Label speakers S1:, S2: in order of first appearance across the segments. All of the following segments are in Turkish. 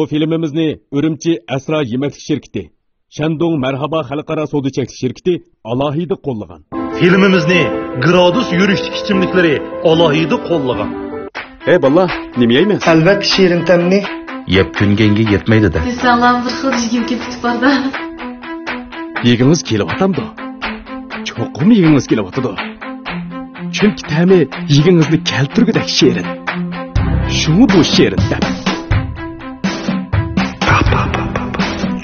S1: bu filmimizni Urumchi Asra yemaklik şirketi, Shandong Marhaba Xalqaro savdo cheklanish şirketi alohida qo'llagan.
S2: Filmimizni Gradus yurishlik ichimliklari alohida qo'llagan.
S1: Hey balla, nima yeymiz?
S3: Albatta shirin tammi.
S2: Yeb kunganga yetmaydi-da.
S4: Sizlar bir xil yegim kelib turibdi.
S1: Yegimiz kelyapti. Cho'qim yegimiz kelyapti. Chunki ta'mi yegingizni keltirgudek shirin. Shuni bu shirin deb.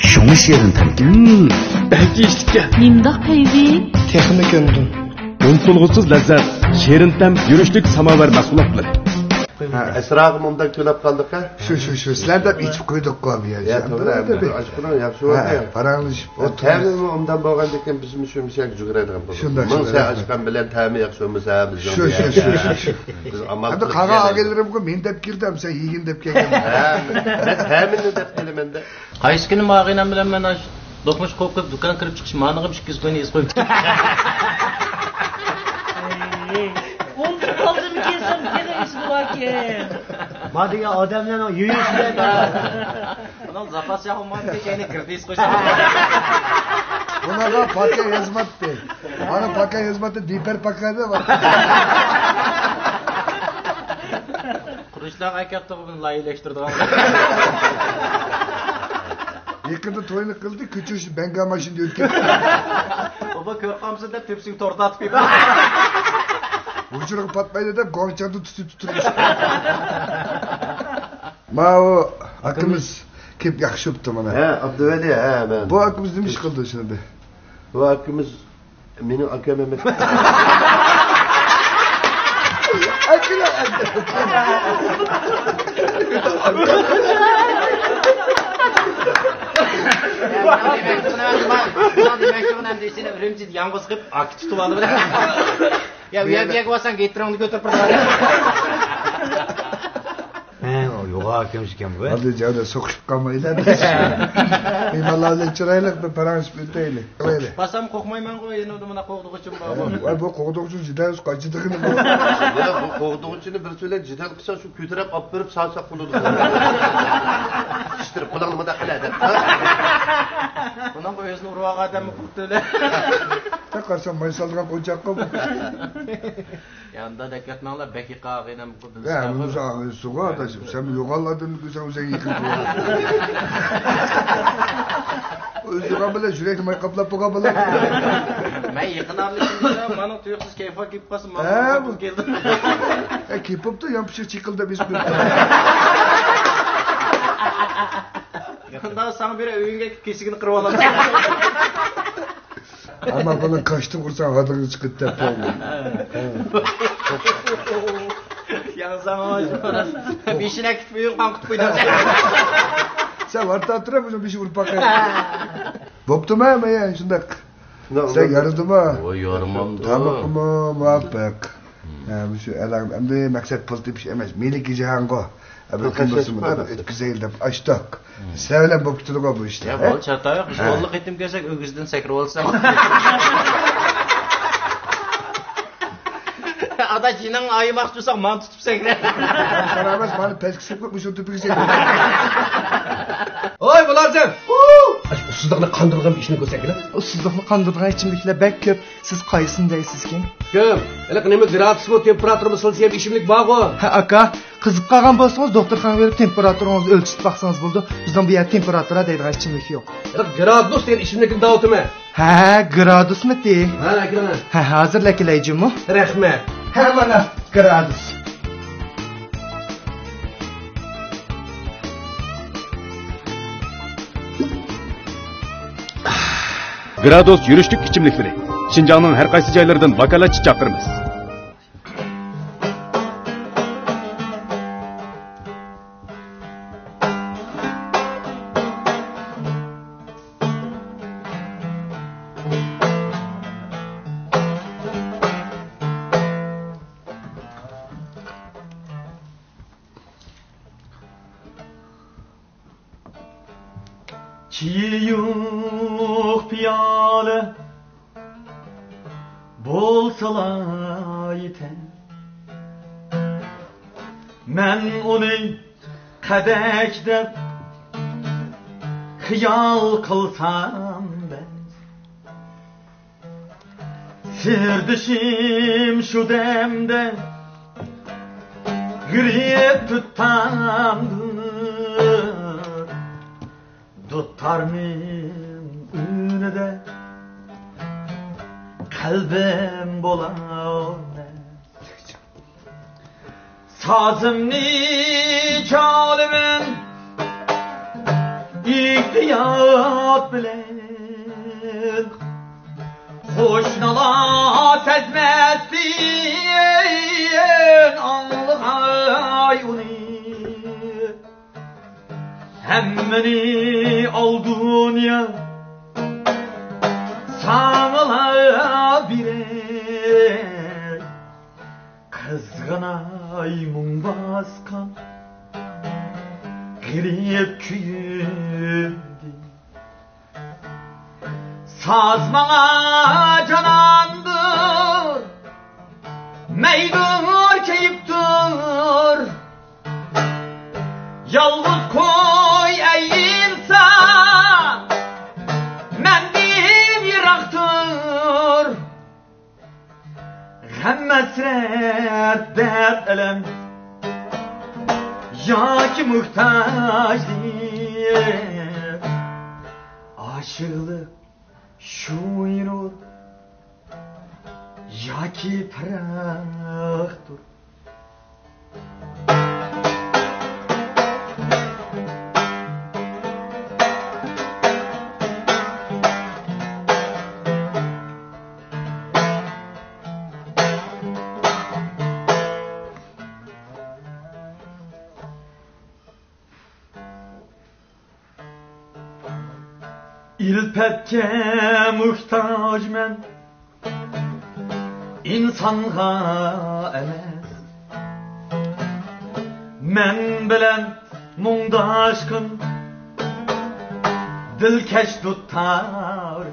S2: Shuni shirin tam.
S1: Belki ishga.
S4: Nimdoq payvi?
S3: Texnik ko'ndim.
S1: Unutulg'usiz lazzat, shirin tam yurishlik samovar mahsulotlari.
S5: Esra'gım ondan külüp kaldık ha?
S6: Şu sizler de içip koyduk abi ya.
S5: Ya tabii. Aşkına yapşı var ya.
S6: Paranlışıp.
S5: O temi mi ondan bağlan diken bizim şu misyak cügüreydiğim bu. Bunun sen aşkın bilen temi yakşımız ha bizim.
S6: Şu.
S5: Biz amal.
S6: Hadi kağa ağgelirim ki men dep girdim sen yigin dep kelgen.
S5: Ben temini dep gelimen de.
S7: Qaysi kuni mağinam bilan men do'qmush qo'yib do'kon kirib chiqish ma'nig'im 200 ko'ni es qo'yib.
S3: Madem adamlar yürüyüşler.
S7: Onun zapas yapılmadı diyeceğini kırtıyız koysa.
S6: Buna pakya yazmattı. Bana pakya yazmattı diper pakaydı var.
S7: Kuruşlar ayakta bunu layıklaştırdı.
S6: Yakında toyunu kıldı küçük benga maşını ötken.
S7: Baba kör kamsın da tepsini torta atıp.
S6: Uçurup patmaydı da gonçandı tutuyormuş. Ma o akımız kim yakışıptı bana.
S5: He Abdüveli he ben.
S6: Bu akımız demiş kıldı şimdi.
S5: Bu akımız benim akım Mehmet.
S7: Ürümçi yalnız kıp akı tutup aldı. Ya bir yere varsan getir onu götür burada.
S3: O yoga akımızken bu.
S6: Hadi canım sokuşup kalmaydı. Eyvallah çıraylık bir paranız büyüteyle.
S7: Basam kokmayman koy yine odamına kovduğu için baba.
S6: Ay bu kovduğu için cidden kaçırdığını bu.
S5: Ya bu kovduğu için bir söyle cidden kısa şu kütürep aptırıp sağsak bulurdu. İşte kulağımı da kaladı.
S7: Bundan koyuyorsun urvağa adamı kurtu öyle.
S6: Takarsan maysalgan koyacak mı?
S7: Yanında dekatmanlar beki kağıyla mı kurdu?
S6: Ya bunu sana suğa ataşım. Sen yogalladın ki sen yıkıldın. Özüme bile sürekli maykaplap bu kapılar.
S7: Ben yıkınarlı şimdi bana tuyuksuz keyfa giyip basın. Bana bu geldi.
S6: Kipop da yapışır çıkıldı biz bir.
S7: Yakında sana bir övünge kesigini kırıp alalım.
S6: Ama bana kaçtı vursan adını çıkıp tep oldu.
S7: Yalnız ama bir işine gitmiyor kan kutup koydum.
S6: Sen varta hatırlar mısın bir şey vurup bakayım. Boptum ama ya şundak. Sen yarıdım ha.
S5: O yormam da.
S6: Tamam muhabbek. Yani bu şu hem de maksat pozitif bir şey emez. Meliki cihango. Abi kımırsın da güzel de açtık. Sevlen boptuluğa bu işte.
S7: Ya bol çata yok. Biz bolluk ettim gelsek ögüzden sekir olsam. Ada cinan ayımak tutsak man tutup sekir.
S6: Karamaz bana peskisi kokmuş o tüpü güzel.
S8: Oy Bulazım! Ussuzluqni qandırğan bir işini görsek.
S3: Ussuzluqni qandırğan içimlikler bek köp. Siz qayсын deysiz kim?
S8: Kim? Elak nima gradus bu temperaturimiz Celsius işimlik bor-ku.
S3: Ha aka, qiziq qolgan bo'lsangiz doktorxonaga berib temperaturangizni o'lchib baksanız bo'ldi. Bizdan bu yer temperatura deydigan içimlik yo'q.
S8: Elak gradus degan ishimlikni davotimi?
S3: Ha, gradusmi de?
S8: Ha, akana.
S3: Ha, hozirlakilayjimi?
S8: Rahmat.
S3: Ha, mana gradus.
S1: Gradus yurishlik ichimliklari. Şinjanның har qaysi joylaridan vakolatchi chaqiramiz.
S9: Çiyuk piyale bolsalar yeter. Men onu kadek deb Kıyal kılsam ben Sirdişim şu demde Güriyet tuttandır Tutarmın önüde Kalbim bolar Sazımni çalımın İhtiyat bilen Hoşnala sezmezsin Anlık ayuni Hemmeni aldın ya Sağla birer Kızgınay mum baskan Girip küyüldü Sazmana canandır Meydur keyip dur Yalnız koy ey insan Mendil yıraktır Gam mesret dert elem Ya ki muhtaç değil Aşıklık şu inur Ya ki pıraktır İlpetke muhtaç men İnsanğa emes Men bilen mungdaşkın Dilkeş tutar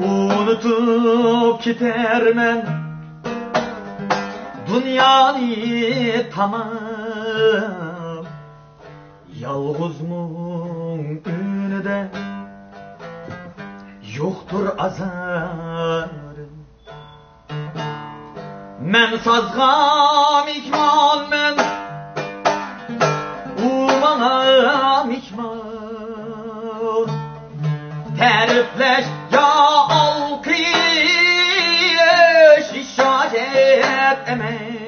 S9: Unutup gidermen Dünyayı tamam Yalğız mung önüde Yoktur azarım Men sazgam ikmal men Umağam ikmal Terifleş ya alkış İşaret emez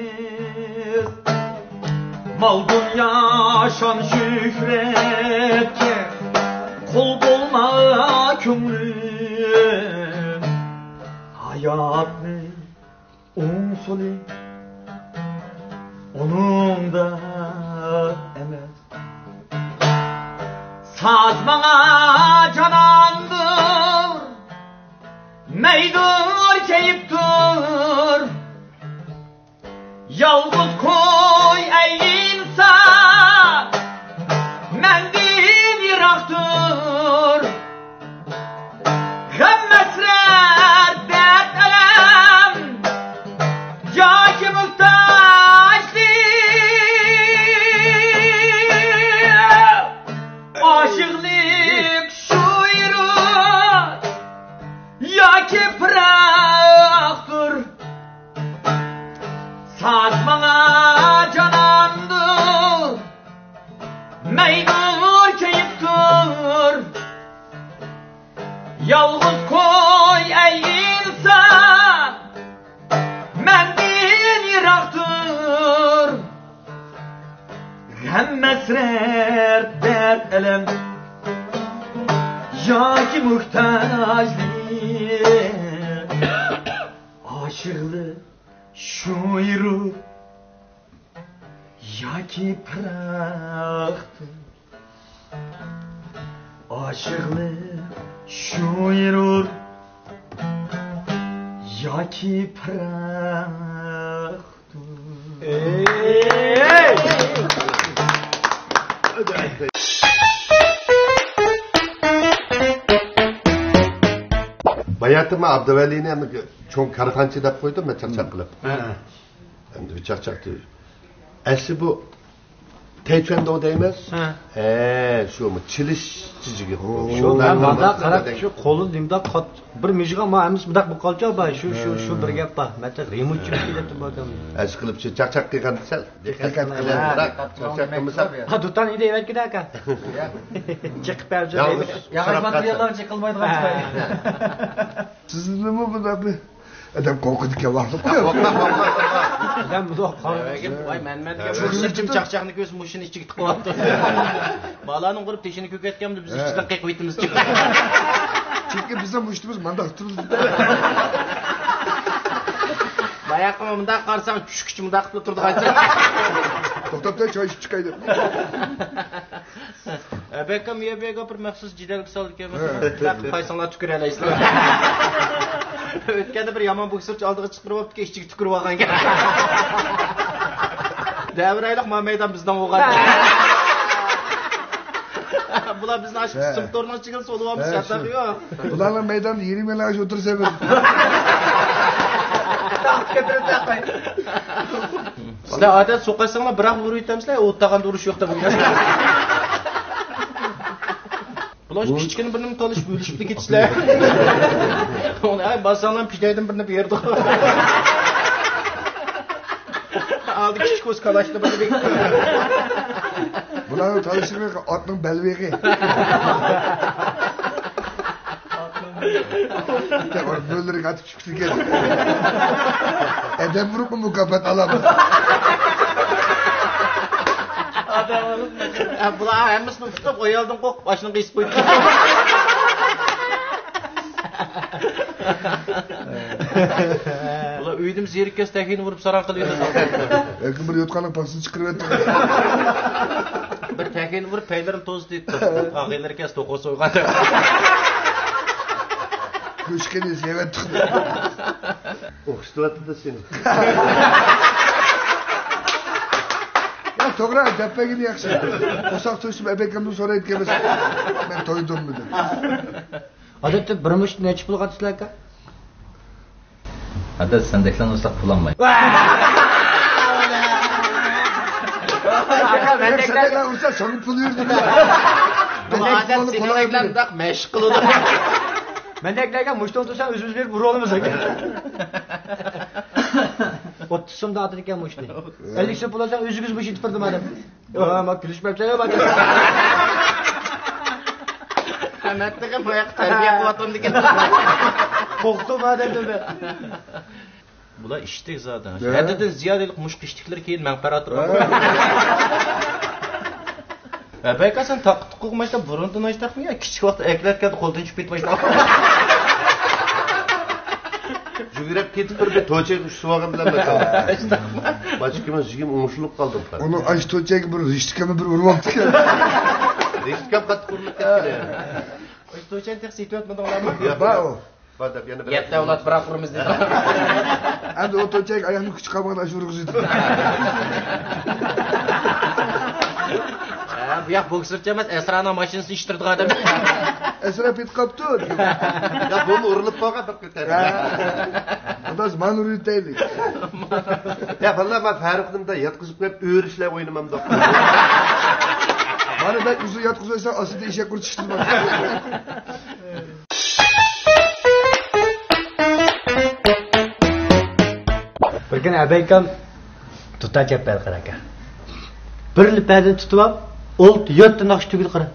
S9: Mal dünya şan şühret Kul bulma kümlüm Hayatını unsuli Onun da emez Sazmana canandır Meydur keyip dur Yalnız koy ey insan Mendil yıraktır Gam mesret dert elem Ya ki muhtaç değil Aşıklık şu irad Ya ki pıraktır Sazmana canandır Meydur keyip dur Yalnız koy ey insan Mendil yıraktır Gam mesret dert elem Ya ki muhtaç değil Aşıklık şu yürü Ya ki pıraktır Aşıklık şu yürü Ya ki pıraktır
S5: Bayatıma Abdüveli'ni çoğun karıkançı da koydum ben çarçak kılıp. Hem de bir çarçak diyor. Esi bu Teyçendong deymiz. Şu mu? Çiliş çizigi.
S8: Şu ben bana qarab şu qo'lin nimda qat bir mijga ama hamiz budak bu qolcha ba şu bir gap ba. Mata remote kelib bakam.
S5: Aş qilib chaqchaq qilgan sal. Diqqat qiling. Chaqchaq qilmasa.
S8: Ha dutan ide evet ki aka. Chiqib berdi.
S9: Yağış materiallar çıkılmaydı.
S6: Siz nima bunaqa adam qo'rqidi ki var.
S8: Adam bu
S7: Vay men şu çaqchaqni ko'z mushini ichiga tiqib oldi. Balaning qurib teshini ko'katganimda biz ichidan qiqib o'timiz chiqdi.
S6: Çünkü bizim müştimiz manda tutuldu.
S7: Bayaqqa bunda qarsam tushkichi bunda qilib turdi qancha.
S6: To'xtab choy ichib chiqaydi.
S7: Bekam yebega bir maxsus jidallik soldi ekan. Qaysinglar tukuralasizlar. O'tganda bir yomon bokserchi oldiga chiqib olibdi, ichiga tukurib olgan ekan. Davrayliq Mamaydan bizdan o'g'an. Bular bizni aşk simtordan çıkın soluğamız yatak yok.
S6: Bularla meydanda 20 melanj otursa bir.
S7: Sizler adet sokarsınlar bırak vuruyor temizler, oğuttagan duruş yok da bugün. Bular küçükün birini tanış bölüşüp de gitsinler. Onu ay basanlan pişleydim birini bir yerde. Aldı küçük koz kalaştı bana bir.
S6: Bularla tanışırken atның belveği. Böldürük atıp çıktı gel. Edem vurup mu mukafat alamaz.
S7: Bular hemmisini tutup oyaldın kok başını kıyıp koydu. Bular üydüm zirik kes tekini vurup saran kılıyordu.
S6: Erkin bir yotkanın pasını çıkırıp etti.
S7: Bir tekini vurup peylerin tozu deyip ağıyları kes toku soygan.
S6: Köşkeni sevet tıkdı.
S5: Okştuvatı da seni.
S6: Ya toğra deppe gibi yakşı. Osak toştum ebekamdan sonra etkemez. Ben toydum mu dedim.
S8: Adette bir müş ne çıpıl katıslar ka?
S10: Hadi sen deklan olsak kullanmayın.
S6: Ben deklan olsa sonun pulu yürüdüm.
S7: Bu adet seni reklam da meşgul olur.
S8: Ben de eklerken muştan tutsan üzümüz bir vuru olmaz. 30 so'm dağıtır ekan muştu. 50 so'm pul olsan üzügüz muş ittirdim adam. Ama gülüşmepse bak.
S7: Anlattığı bayağı terbiye kuvvetim diken.
S8: Korktum adam dedi.
S7: Bular ishdik zaten. Haddidan ziyodelik mushq ishtiklar keyin manfaat bor. Belki sen taktık kokmaşta burundan açtık mı ya? Küçük vakti eklerken koldan çıkıp bitmişti.
S5: Jügürep ketip bir toçek suvagan bilen bakalım. Başkıma jigim umuşulup kaldım.
S6: Onu aç toçek bir riştikeme bir vurmaktı ki.
S5: Riştikam kat kuruluk ketkiler.
S7: Toçek tek sitü etmedi olamı?
S6: Ya ba o.
S7: Yette ulat bırak vurumuz dedi.
S6: Hadi o toçek ayağını küçük kabağına aşırı
S7: Bu yak boksörçü emez, Esra'na maşinisi iştirdik adam.
S6: Esra pit kaptı.
S5: Ya bunu urulup bağa bak yeter.
S6: Adas man urutaydı.
S5: Ya vallahi ben Faruk'nımda yatkızıp hep öğürüşle oynamam da.
S6: Bana ben uzun yatkızıysa aside işe kurtuştum.
S8: Bakın abeykam tutacak belkaraka. Bir lipadan tutup old yottu nakş tügül qara.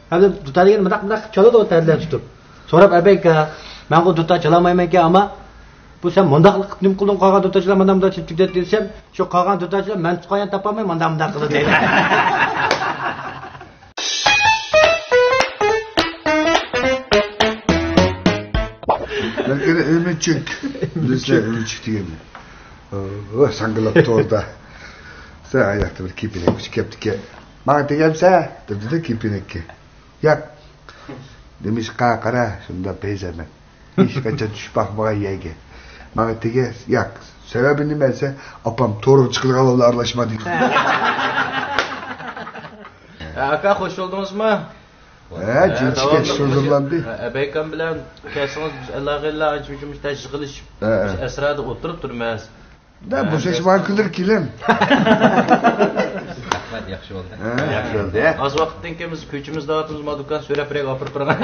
S8: Hadi tutadigan mıdak çaldı o terler tutup. Sonra abeyka ben o tuta çalamayman ki ama bu sen mındaqlık nim qılın qagan tutacılamandam da çıptık desem şu qagan tutacılam men tutqayan tapamay mındaq qılı deydi.
S6: Belki ümit çık. Bizde ümit çıktı gibi. Oh sangılap orada. Sen ayakta bir kipinek küçük yaptık ya. Bana tegemse dedi de kipinek ki. Yak. Demiş kara şunda peyzeme. İş kaça düşüp bakmaya yege. Bana tege yak. Sebebini bilse apam toru çıkılgan oldu arlaşma değil.
S7: Aka hoş oldunuz mu?
S6: Cinçike sözürlendi.
S7: Beykam bilen kesiniz Allah'ıyla acımcımız teşkiliş. Esra'da oturup durmaz.
S6: Da bu ses var kılır kilim.
S9: Yaxşı oldu.
S5: Yaxshi bo'ldi.
S7: Az vaqtdan keyin biz ko'chimizda otimiz ma do'kon so'rab birga olib turgan.